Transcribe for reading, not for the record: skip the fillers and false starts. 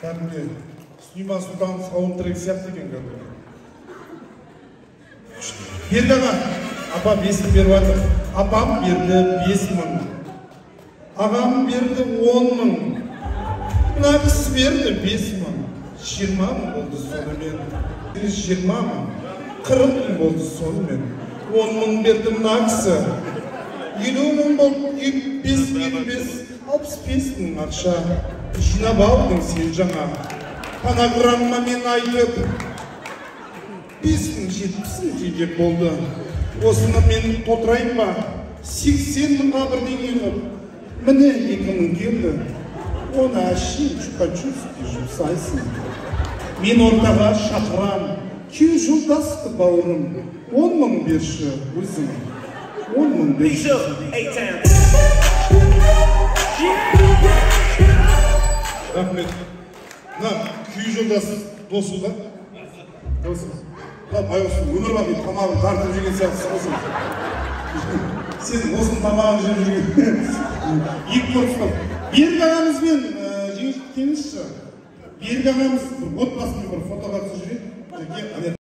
кәдімгі Сулейман Сұлтанов саундтрек сияқты екен кәдімгі. Берді аға, апам 5 мың беріп жатыр. Апам берді 5 мың. Ағам берді 10 мың. Мына кісі берді 5 мың. 20 мың болды сонымен. 20 мың. 40 мың болды сонымен. 10 мың берді мына кісі. 50 мың болды. 25, 65 мың ақша. Жинап алдың сен жаңа. Фонограммамен айтып. 5 мың 70 мың теңге болды. Осыны мен толтырайын ба? 80 мыңға бірдеңе қылып. Міне 2 мың келді. Оны әшейін чупа-чупске жұмсайсың. Мен ортаға шақырам. Кеу жолдасты бауырым. 10 мың берші өзің. 10 мың берші. Рахмет. Мына күй жолдасы досу да? Досу. Байғұсың, өмір бақи тамағын тартып жүрген сияқтысы болсын. Сен осының тамағын жеп жүрген. Екі көріспен. Берік ағамызбен жеңіс кеңесші. Берік ағамыз отбасымен бір фотоға түсіп жүрген.